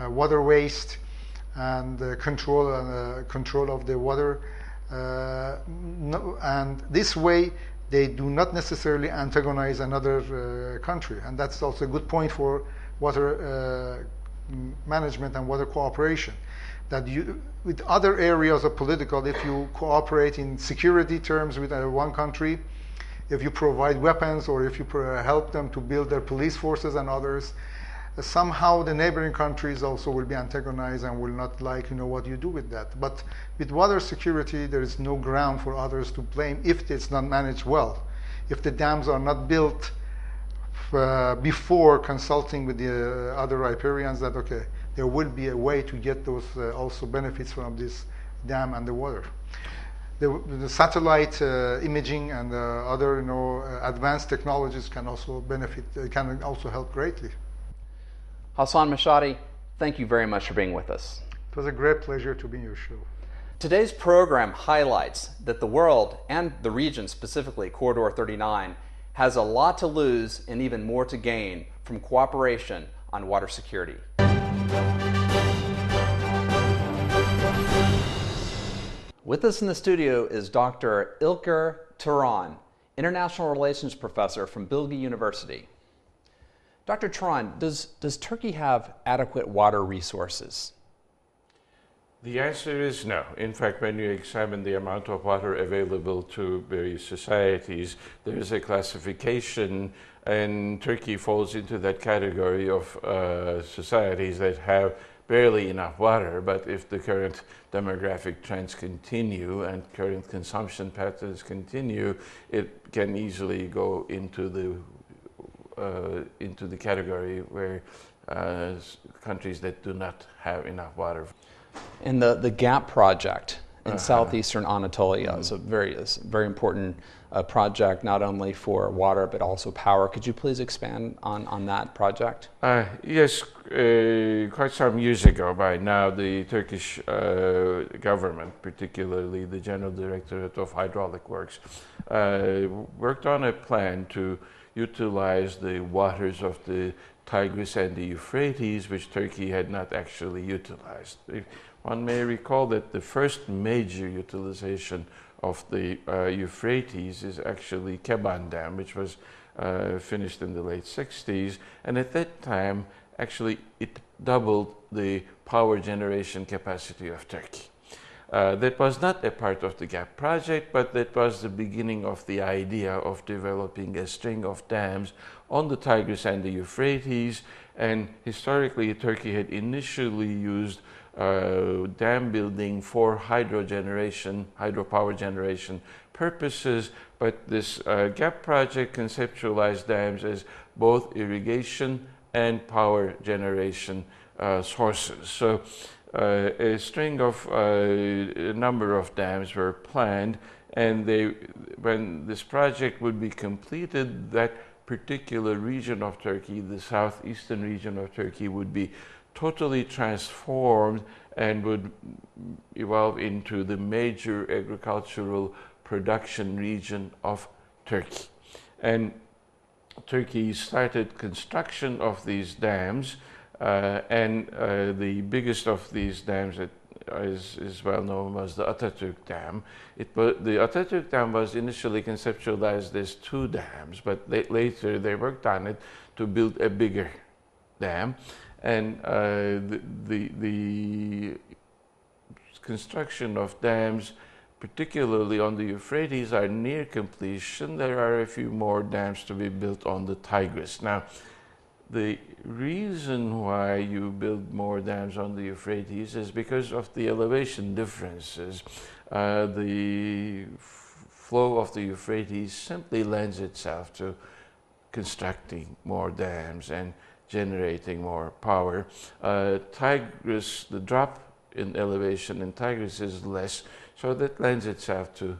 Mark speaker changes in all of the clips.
Speaker 1: water waste and control of the water. And this way, they do not necessarily antagonize another country. And that's also a good point for water management and water cooperation. That with other areas of political, if you cooperate in security terms with one country, if you provide weapons or if you help them to build their police forces and others, somehow the neighboring countries also will be antagonized and will not like what you do with that. But with water security, there is no ground for others to blame if it's not managed well. If the dams are not built before consulting with the other riparians, that okay, there will be a way to get those also benefits from this dam and the water. The satellite imaging and other advanced technologies can also benefit, can also help greatly.
Speaker 2: Hassan Mashadi, thank you very much for being with us.
Speaker 1: It was a great pleasure to be in your show.
Speaker 2: Today's program highlights that the world, and the region specifically, Corridor 39, has a lot to lose and even more to gain from cooperation on water security. With us in the studio is Dr. İlker Turan, International Relations Professor from Bilgi University. Dr. Turan, does Turkey have adequate water resources?
Speaker 3: The answer is no. In fact, when you examine the amount of water available to various societies, there is a classification, and Turkey falls into that category of societies that have barely enough water. But if the current demographic trends continue and current consumption patterns continue, it can easily go into the category where countries that do not have enough water.
Speaker 2: And the GAP project in southeastern Anatolia is a very important project, not only for water but also power. Could you please expand on that project?
Speaker 3: Yes, quite some years ago by now, the Turkish government, particularly the General Directorate of Hydraulic Works, worked on a plan to utilize the waters of the Tigris and the Euphrates, which Turkey had not actually utilized. One may recall that the first major utilization of the Euphrates is actually Keban Dam, which was finished in the late 60s, and at that time actually it doubled the power generation capacity of Turkey. That was not a part of the GAP project, but that was the beginning of the idea of developing a string of dams on the Tigris and the Euphrates. And historically, Turkey had initially used dam building for hydropower generation purposes, but this GAP project conceptualized dams as both irrigation and power generation sources. So a string of a number of dams were planned, and when this project would be completed, that particular region of Turkey, the southeastern region of Turkey, would be totally transformed and would evolve into the major agricultural production region of Turkey. And Turkey started construction of these dams, and the biggest of these dams that is well known was the Atatürk Dam. The Atatürk Dam was initially conceptualized as 2 dams, but later they worked on it to build a bigger dam. And the construction of dams, particularly on the Euphrates, are near completion. There are a few more dams to be built on the Tigris. Now, the reason why you build more dams on the Euphrates is because of the elevation differences. The flow of the Euphrates simply lends itself to constructing more dams and generating more power. Tigris, the drop in elevation in Tigris is less, so that lends itself to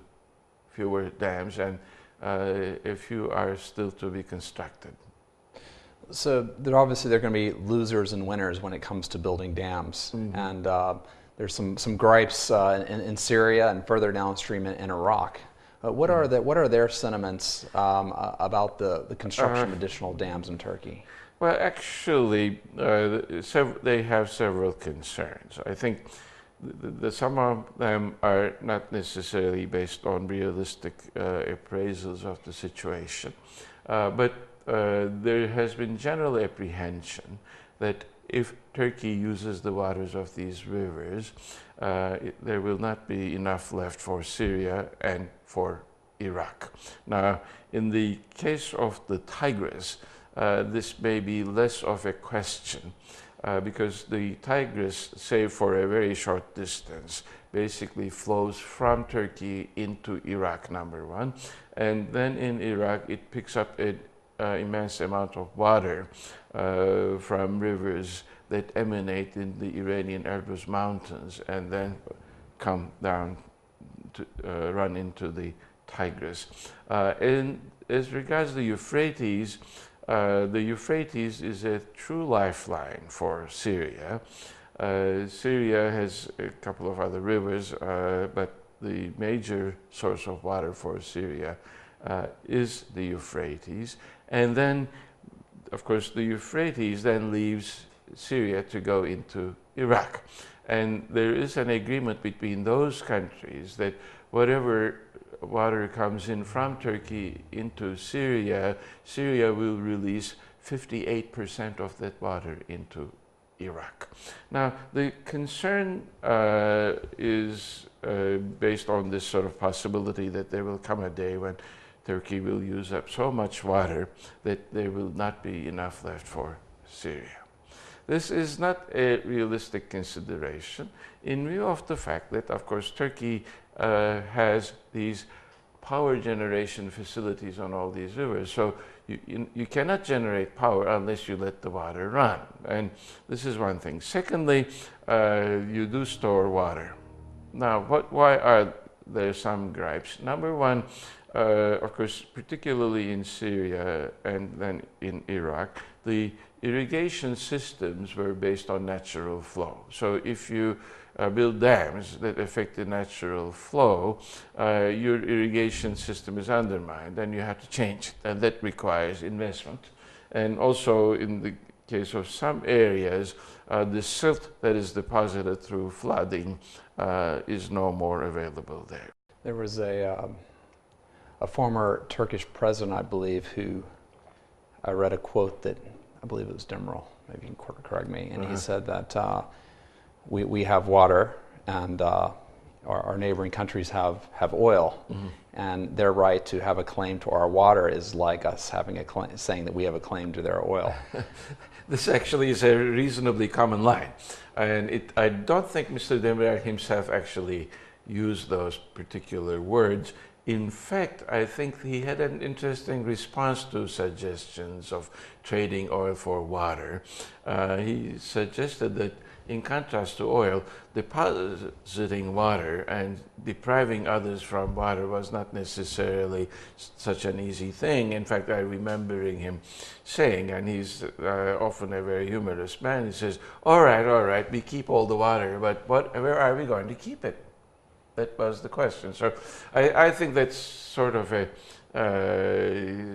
Speaker 3: fewer dams, and a few are still to be constructed.
Speaker 2: So there are going to be losers and winners when it comes to building dams, and there's some gripes in Syria and further downstream in Iraq. What are their sentiments about the construction of additional dams in Turkey?
Speaker 3: Well, actually, they have several concerns. I think some of them are not necessarily based on realistic appraisals of the situation, but there has been general apprehension that if Turkey uses the waters of these rivers, there will not be enough left for Syria and for Iraq. Now, in the case of the Tigris, this may be less of a question because the Tigris, save for a very short distance, basically flows from Turkey into Iraq, number one, and then in Iraq it picks up an immense amount of water from rivers that emanate in the Iranian Elbrus Mountains and then come down to run into the Tigris. And as regards the Euphrates is a true lifeline for Syria. Syria has a couple of other rivers, but the major source of water for Syria is the Euphrates. And then, of course, the Euphrates then leaves Syria to go into Iraq. And there is an agreement between those countries that whatever water comes in from Turkey into Syria, Syria will release 58% of that water into Iraq. Now, the concern is based on this sort of possibility that there will come a day when Turkey will use up so much water that there will not be enough left for Syria. This is not a realistic consideration in view of the fact that, of course, Turkey has these power generation facilities on all these rivers. So you cannot generate power unless you let the water run. And this is one thing. Secondly, you do store water. Now, why are there some gripes? Number one, of course, particularly in Syria and then in Iraq, the irrigation systems were based on natural flow. So if you build dams that affect the natural flow, your irrigation system is undermined and you have to change it, and that requires investment. And also in the case of some areas, the silt that is deposited through flooding is no more available there.
Speaker 2: There was a former Turkish president, I believe, who I read a quote that, I believe it was Demirel, maybe you can correct me, and he said that we have water and our neighboring countries have oil, and their right to have a claim to our water is like us having a claim, saying that we have a claim to their oil.
Speaker 3: This actually is a reasonably common line, and I don't think Mr. Demirel himself actually used those particular words. In fact, I think he had an interesting response to suggestions of trading oil for water. He suggested that in contrast to oil, depositing water and depriving others from water was not necessarily such an easy thing. In fact, I remembering him saying, and he's often a very humorous man, he says, all right, we keep all the water, but where are we going to keep it? That was the question. So I think that's sort of a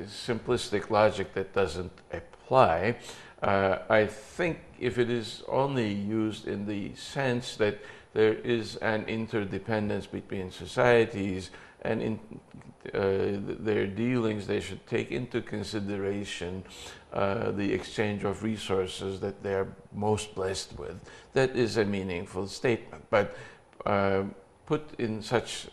Speaker 3: simplistic logic that doesn't apply. I think if it is only used in the sense that there is an interdependence between societies and in their dealings, they should take into consideration the exchange of resources that they are most blessed with. That is a meaningful statement. But put in such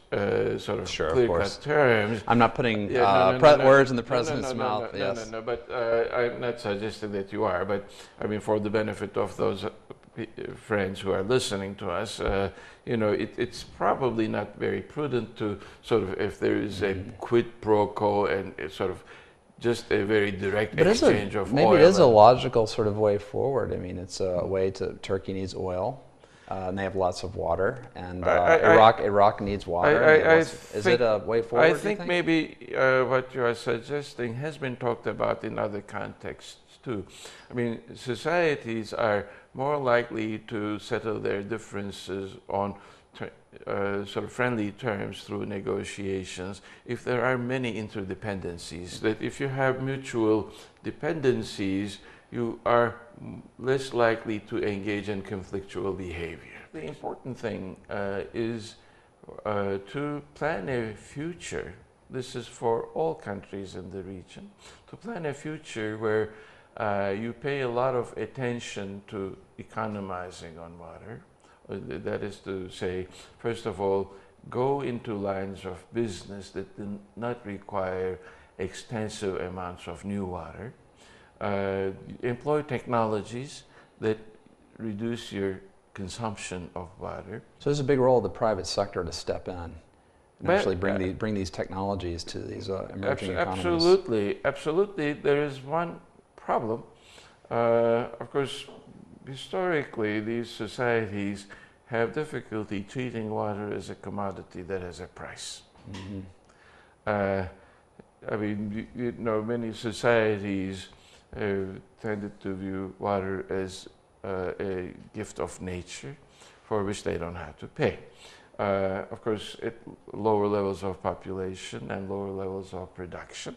Speaker 3: sort of clear-cut terms.
Speaker 2: I'm not putting words in the president's mouth.
Speaker 3: No, but I'm not suggesting that you are. But I mean, for the benefit of those friends who are listening to us, it's probably not very prudent to sort of, if there is a quid pro quo and sort of just a very direct exchange of oil.
Speaker 2: Maybe it is a logical sort of way forward. I mean, it's a way to, Turkey needs oil. And they have lots of water, and Iraq needs water. Is it a way forward?
Speaker 3: I think maybe what you are suggesting has been talked about in other contexts too. I mean, societies are more likely to settle their differences on sort of friendly terms through negotiations if there are many interdependencies. That if you have mutual dependencies, you are less likely to engage in conflictual behavior. The important thing is to plan a future. This is for all countries in the region, to plan a future where you pay a lot of attention to economizing on water. That is to say, first of all, go into lines of business that do not require extensive amounts of new water. Employ technologies that reduce your consumption of water.
Speaker 2: So there's a big role of the private sector to step in and actually bring these technologies to these emerging economies.
Speaker 3: Absolutely, absolutely. There is one problem. Of course, historically, these societies have difficulty treating water as a commodity that has a price. Mm-hmm. I mean, you know, many societies tended to view water as a gift of nature for which they don't have to pay. Of course, at lower levels of population and lower levels of production,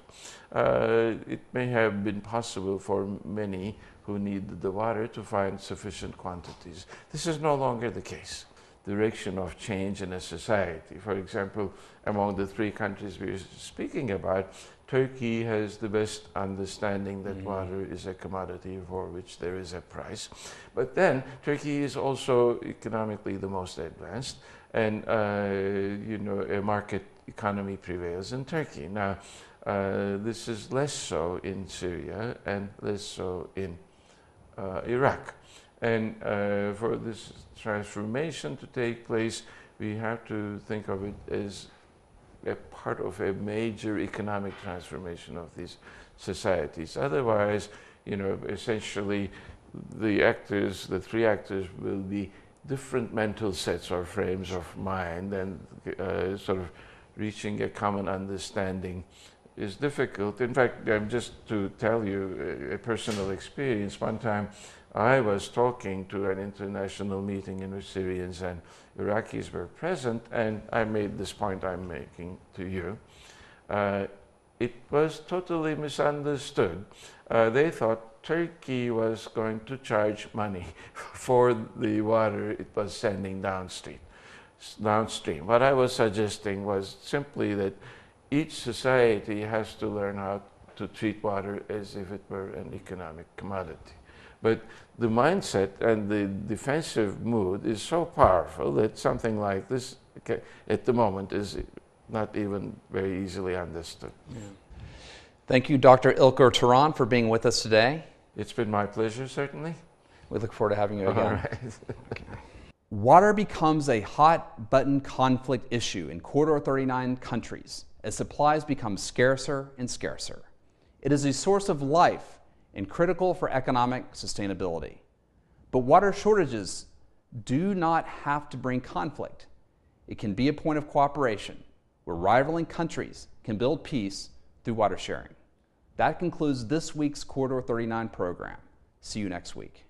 Speaker 3: it may have been possible for many who needed the water to find sufficient quantities. This is no longer the case. Direction of change in a society. For example, among the three countries we're speaking about, Turkey has the best understanding that water is a commodity for which there is a price. But then Turkey is also economically the most advanced, and you know, a market economy prevails in Turkey. Now, this is less so in Syria and less so in Iraq. And for this transformation to take place, we have to think of it as a part of a major economic transformation of these societies. Otherwise, you know, essentially the actors, the three actors, will be different mental sets or frames of mind, and sort of reaching a common understanding is difficult. In fact, just to tell you a personal experience, one time I was talking to an international meeting in which Syrians and Iraqis were present, and I made this point I'm making to you. It was totally misunderstood. They thought Turkey was going to charge money for the water it was sending downstream. What I was suggesting was simply that each society has to learn how to treat water as if it were an economic commodity. But the mindset and the defensive mood is so powerful that something like this, at the moment, is not even very easily understood.
Speaker 2: Yeah. Thank you, Dr. Ilker Turan, for being with us today.
Speaker 3: It's been my pleasure, certainly.
Speaker 2: We look forward to having you again.
Speaker 3: All right.
Speaker 2: Okay. Water becomes a hot-button conflict issue in Corridor 39 countries as supplies become scarcer and scarcer. It is a source of life and critical for economic sustainability. But water shortages do not have to bring conflict. It can be a point of cooperation where rivaling countries can build peace through water sharing. That concludes this week's Corridor 39 program. See you next week.